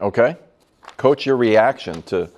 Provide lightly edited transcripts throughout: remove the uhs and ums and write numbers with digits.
Okay. Coach, your reaction to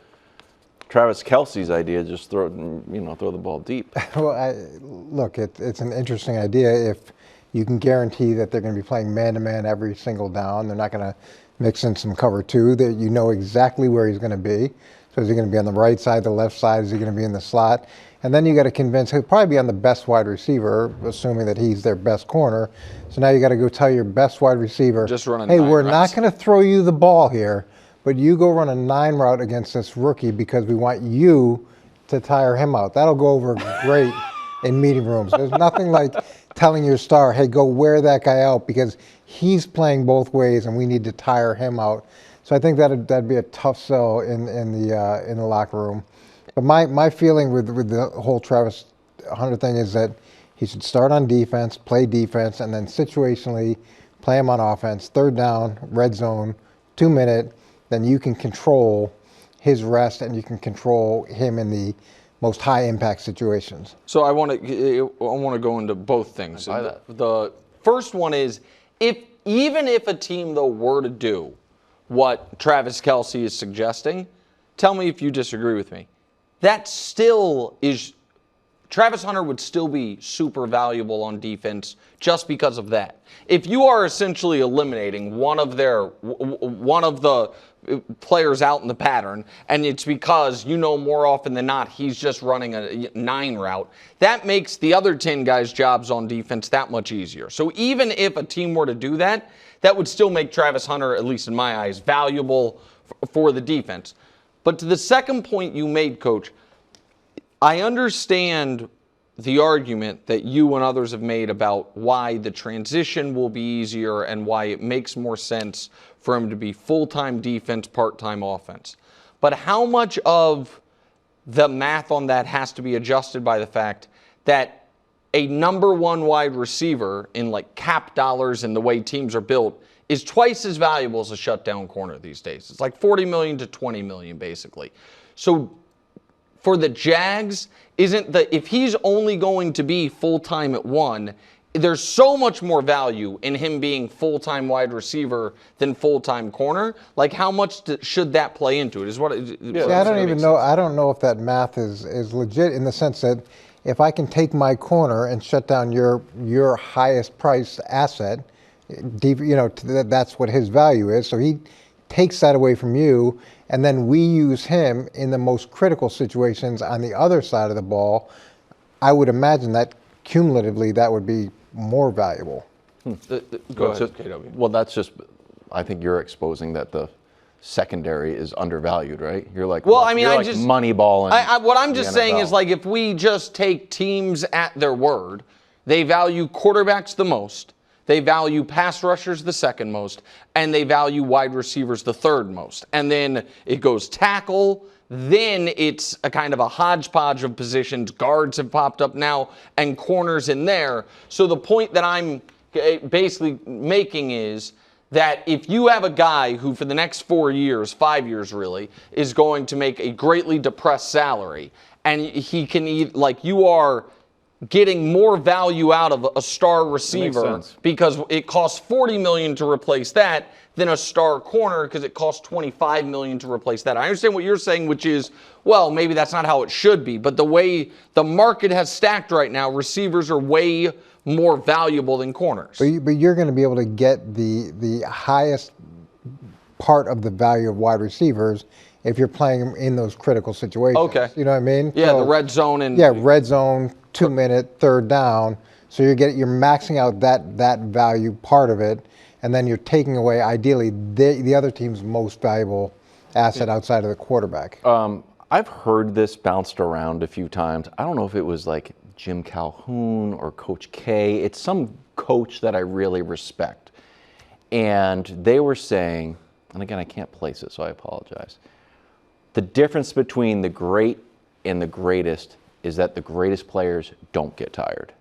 Travis Kelce's idea, just throw the ball deep. Well, look, it's an interesting idea if you can guarantee that they're going to be playing man-to-man every single down. They're not going to mix in some cover two, that you know exactly where he's going to be. So is he going to be on the right side, the left side? Is he going to be in the slot? And then you got to convince, he'll probably be on the best wide receiver, assuming that he's their best corner. So now you got to go tell your best wide receiver, just run a hey, 9 we're routes. not going to throw you the ball here, but you go run a 9 route against this rookie because we want you to tire him out. That'll go over great in meeting rooms. There's nothing like telling your star, hey, go wear that guy out because he's playing both ways and we need to tire him out. So I think that'd be a tough sell in the locker room. But my feeling with the whole Travis Hunter thing is that he should start on defense, play defense, and then situationally play him on offense. 3rd down, red zone, 2-minute. Then you can control his rest and you can control him in the most high impact situations. So I want to go into both things. The first one is even if a team though were to do what Travis Kelce is suggesting, tell me if you disagree with me. That still is, Travis Hunter would still be super valuable on defense just because of that. If you are essentially eliminating one of the players out in the pattern, and it's because more often than not he's just running a 9 route, that makes the other 10 guys' jobs on defense that much easier. So even if a team were to do that, that would still make Travis Hunter, at least in my eyes, valuable for the defense. But to the second point you made, Coach, I understand the argument that you and others have made about why the transition will be easier and why it makes more sense for him to be full-time defense, part-time offense. But how much of the math on that has to be adjusted by the fact that a number 1 wide receiver in like cap dollars and the way teams are built is twice as valuable as a shutdown corner these days. It's like $40 million to $20 million basically. So for the Jags, if he's only going to be full-time at 1, there's so much more value in him being full-time wide receiver than full-time corner. Like, how much should that play into it? I don't even know. I don't know if that math is legit in the sense that if I can take my corner and shut down your highest priced asset, that's what his value is. So he takes that away from you, and then we use him in the most critical situations on the other side of the ball. I would imagine that cumulatively that would be more valuable. Go ahead, KW. Well, that's just, I think you're exposing that the secondary is undervalued, right? You're like, well, I mean, you're Moneyball. What I'm just saying is, like, if we just take teams at their word, they value quarterbacks the most, they value pass rushers the second most, and they value wide receivers the third most. And then it goes tackle, then it's a kind of a hodgepodge of positions. Guards have popped up now, and corners in there. So the point that I'm basically making is that if you have a guy who for the next 4 years, 5 years really, is going to make a greatly depressed salary, and he can you are getting more value out of a star receiver because it costs $40 million to replace that than a star corner because it costs $25 million to replace that. I understand what you're saying, which is, well, maybe that's not how it should be, but the way the market has stacked right now, receivers are way more valuable than corners. But you're going to be able to get the highest part of the value of wide receivers if you're playing them in those critical situations. Okay. You know what I mean? Yeah, so, the red zone and red zone, 2-minute, 3rd down. So you're maxing out that value part of it, and then you're taking away ideally the other team's most valuable asset outside of the quarterback. I've heard this bounced around a few times. I don't know if it was like Jim Calhoun or Coach K. It's some coach that I really respect. And they were saying, and again, I can't place it, so I apologize. The difference between the great and the greatest is that the greatest players don't get tired.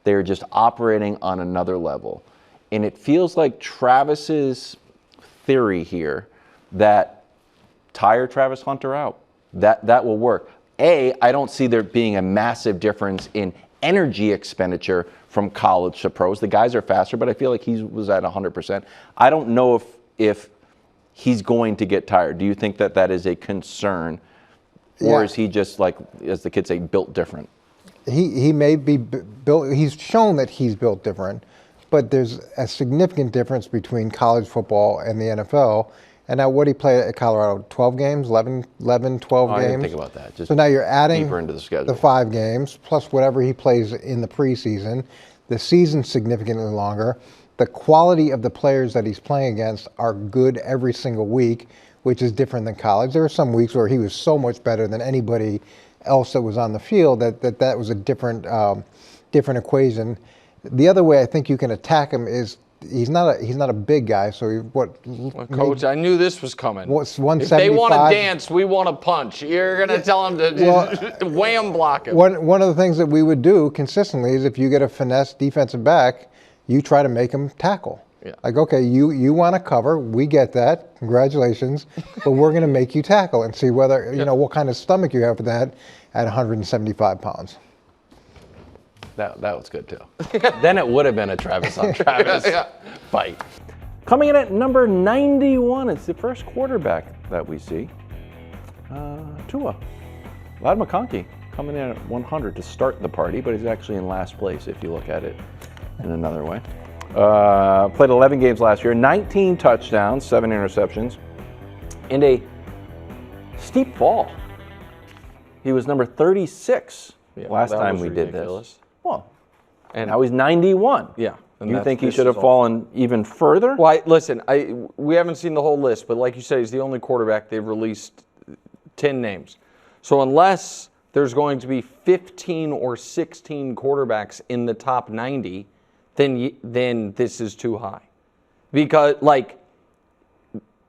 They're just operating on another level. And it feels like Travis's theory here that tire Travis Hunter out, that will work. I don't see there being a massive difference in energy expenditure from college to pros. The guys are faster, but I feel like he was at 100%. I don't know if he's going to get tired. Do you think that that is a concern? Or is he just, like, as the kids say, built different? He may be built, he's shown that he's built different, but there's a significant difference between college football and the NFL. And now, what did he play at Colorado? 12 games, 11, 12 games? I didn't think about that. Just so now you're adding deeper into the schedule. 5 games, plus whatever he plays in the preseason. The season's significantly longer. The quality of the players that he's playing against are good every single week, which is different than college. There were some weeks where he was so much better than anybody else that was on the field that was a different equation. The other way I think you can attack him is he's not a big guy, so Coach, I knew this was coming. What's If 175? they want to dance, we want to punch. You're going to tell them to wham block him. One of the things that we would do consistently is if you get a finesse defensive back, you try to make him tackle. Yeah. Like, okay, you want to cover, we get that, congratulations, but we're going to make you tackle and see whether, what kind of stomach you have for that at 175 pounds. That was good, too. Then it would have been a Travis on Travis fight. Coming in at number 91, it's the first quarterback that we see. Tua. Ladd McConkey coming in at 100 to start the party, but he's actually in last place if you look at it in another way. Played 11 games last year, 19 touchdowns, 7 interceptions, and a steep fall. He was number 36 last time we did this. Well, and now he's 91. Yeah. You think he should have fallen even further? Well, listen, we haven't seen the whole list, but like you said, he's the only quarterback they've released 10 names. So unless there's going to be 15 or 16 quarterbacks in the top 90, then this is too high. Because,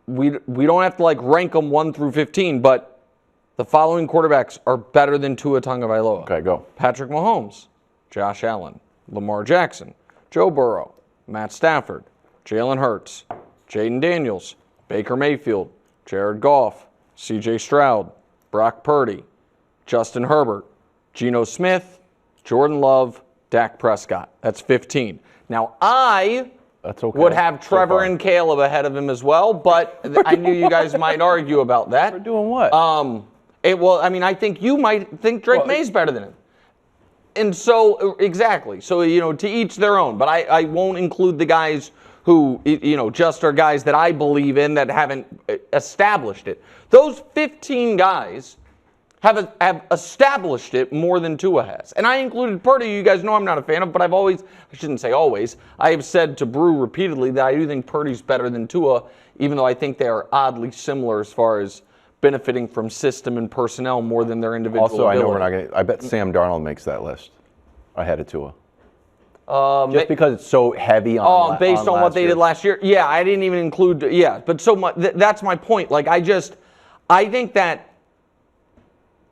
we don't have to, rank them 1 through 15, but the following quarterbacks are better than Tua Tagovailoa. Okay, go. Patrick Mahomes, Josh Allen, Lamar Jackson, Joe Burrow, Matt Stafford, Jalen Hurts, Jaden Daniels, Baker Mayfield, Jared Goff, C.J. Stroud, Brock Purdy, Justin Herbert, Geno Smith, Jordan Love, Dak Prescott. That's 15. Now, That's okay. would have Trevor and Caleb ahead of him as well, but I knew you guys might argue about that. We're doing what? I think you might think Drake May's better than him. And so, exactly. So, to each their own. But I won't include the guys who, just are guys that I believe in that haven't established it. Those 15 guys have established it more than Tua has. And I included Purdy, you guys know I'm not a fan of, but I shouldn't say always, I have said to Brew repeatedly that I do think Purdy's better than Tua, even though I think they are oddly similar as far as benefiting from system and personnel more than their individual Also, ability. I know we're not going to, I bet Sam Darnold makes that list ahead of Tua. Just because it's so heavy on based on what they did last year. Yeah, I didn't even include, but that's my point. I think that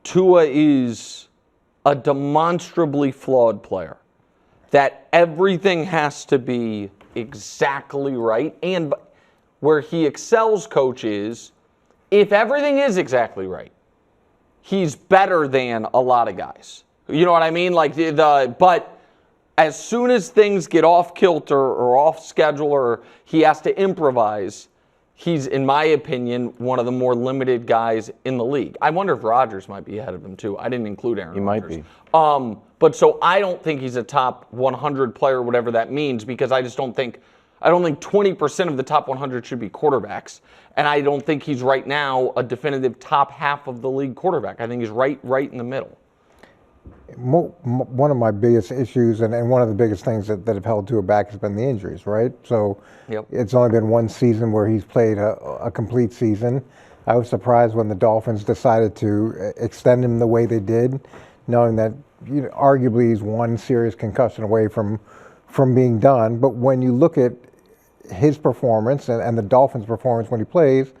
Tua is a demonstrably flawed player. That everything has to be exactly right. And where he excels, coach, is if everything is exactly right, he's better than a lot of guys. You know what I mean? But as soon as things get off kilter or off schedule or he has to improvise, he's, in my opinion, one of the more limited guys in the league. I wonder if Rodgers might be ahead of him, too. I didn't include Aaron Rodgers. He might be. But so I don't think he's a top 100 player, whatever that means, because I don't think 20% of the top 100 should be quarterbacks. And I don't think he's right now a definitive top half of the league quarterback. I think he's right in the middle. One of my biggest issues and one of the biggest things that have held Tua back has been the injuries, right? So It's only been one season where he's played a complete season. I was surprised when the Dolphins decided to extend him the way they did, knowing that arguably he's one serious concussion away from being done. But when you look at his performance and the Dolphins' performance when he plays,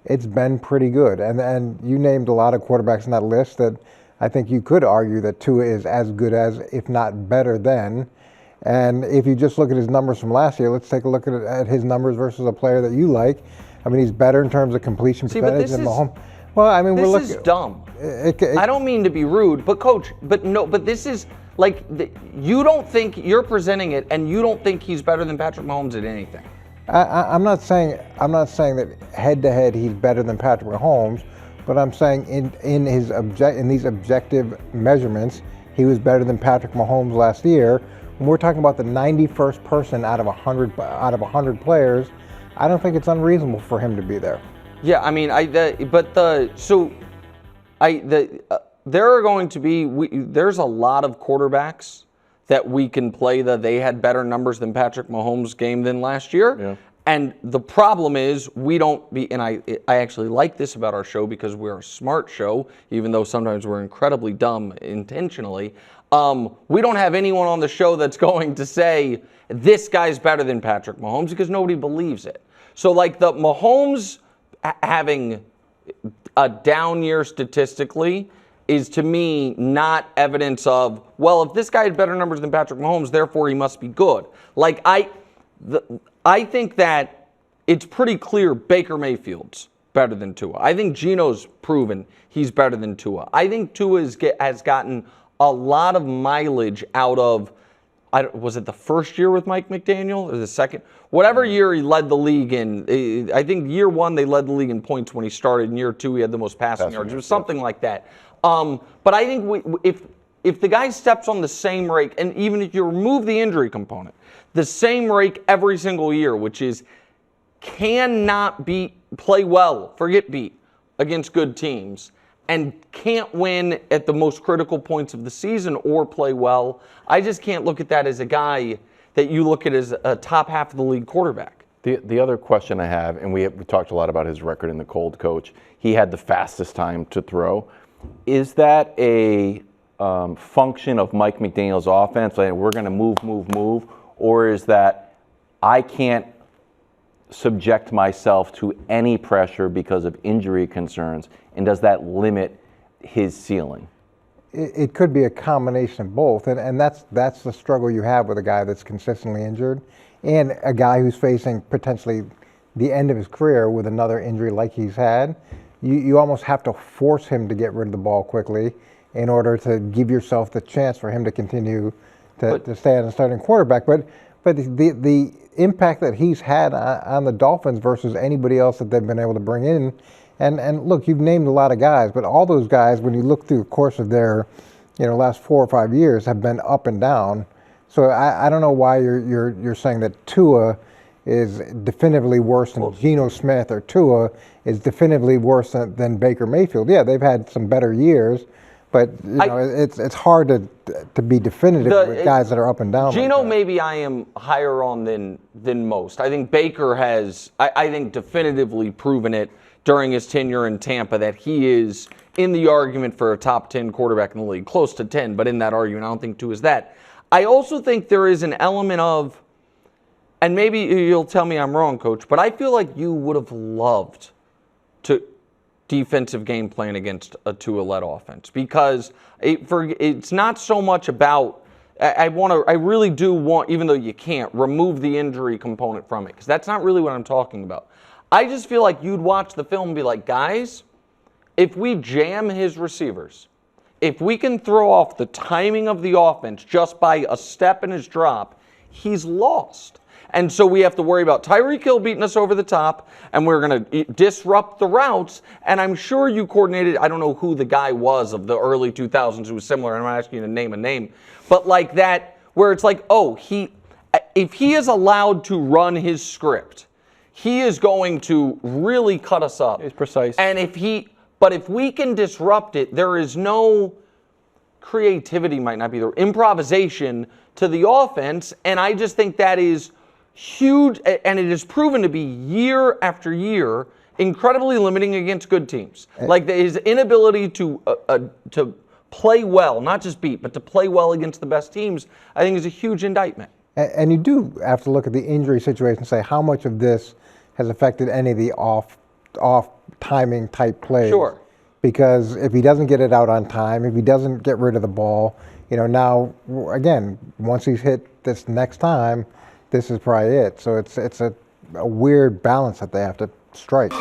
it's been pretty good. And you named a lot of quarterbacks in that list that I think you could argue that Tua is as good as, if not better than. And if you just look at his numbers from last year, let's take a look at his numbers versus a player that you like. I mean, he's better in terms of completion percentage than Mahomes. Well, I mean, this is dumb. I don't mean to be rude, but coach, but this is you don't think you're presenting it, and you don't think he's better than Patrick Mahomes at anything. I'm not saying that head to head he's better than Patrick Mahomes, but I'm saying in these objective measurements, he was better than Patrick Mahomes last year. When we're talking about the 91st person out of 100 players, I don't think it's unreasonable for him to be there. Yeah, I mean, there are going to be there's a lot of quarterbacks that we can play that they had better numbers than Patrick Mahomes' game than last year. Yeah. And the problem is and I actually like this about our show because we're a smart show, even though sometimes we're incredibly dumb intentionally. We don't have anyone on the show that's going to say this guy's better than Patrick Mahomes because nobody believes it. So like the Mahomes having a down year statistically is to me not evidence of, well, if this guy had better numbers than Patrick Mahomes, therefore he must be good. Like I think that it's pretty clear Baker Mayfield's better than Tua. I think Geno's proven he's better than Tua. I think Tua has gotten a lot of mileage out of, was it the first year with Mike McDaniel or the second? Whatever year he led the league in, I think year one they led the league in points when he started. In year two he had the most passing yards. It was something like that. But I think if the guy steps on the same rake, and even if you remove the injury component, the same rake every single year, which is cannot play well, forget beat, against good teams, and can't win at the most critical points of the season or play well, I just can't look at that as a guy that you look at as a top half of the league quarterback. The other question I have, and we talked a lot about his record in the cold coach, he had the fastest time to throw. Is that a function of Mike McDaniel's offense, like we're going to move, or is that I can't subject myself to any pressure because of injury concerns, and does that limit his ceiling? It could be a combination of both, and that's the struggle you have with a guy that's consistently injured and a guy who's facing potentially the end of his career with another injury like he's had. You almost have to force him to get rid of the ball quickly in order to give yourself the chance for him to continue to stay as a starting quarterback. But the impact that he's had on the Dolphins versus anybody else that they've been able to bring in, and look, you've named a lot of guys, but all those guys, when you look through the course of their last 4 or 5 years, have been up and down. So I don't know why you're saying that Tua is definitively worse than Geno Smith, or Tua is definitively worse than Baker Mayfield. Yeah, they've had some better years, but it's hard to be definitive with guys that are up and down. Geno, like maybe I am higher on than most. I think Baker has, I think, definitively proven it during his tenure in Tampa that he is in the argument for a top 10 quarterback in the league, close to 10, but in that argument, I don't think Tua is that. I also think there is an element of, and maybe you'll tell me I'm wrong, Coach, but I feel like you would have loved to defensive game plan against a Tua-led offense, because it's not so much about, I really do want, even though you can't, remove the injury component from it, because that's not really what I'm talking about. I just feel like you'd watch the film and be like, guys, if we jam his receivers, if we can throw off the timing of the offense just by a step in his drop, he's lost. And so we have to worry about Tyreek Hill beating us over the top, and we're going to disrupt the routes. And I'm sure you coordinated, I don't know who the guy was of the early 2000s who was similar, and I'm not asking you to name a name, but like that, where it's like, oh, if he is allowed to run his script, he is going to really cut us up. He's precise. And if we can disrupt it, there is no creativity, might not be there, improvisation to the offense, and I just think that is huge, and it is proven to be year after year incredibly limiting against good teams. Like his inability to play well, not just beat, but to play well against the best teams, I think is a huge indictment. And you do have to look at the injury situation and say how much of this has affected any of the off timing type plays. Sure. Because if he doesn't get it out on time, if he doesn't get rid of the ball, now again, once he's hit this next time, this is probably it. So it's a weird balance that they have to strike.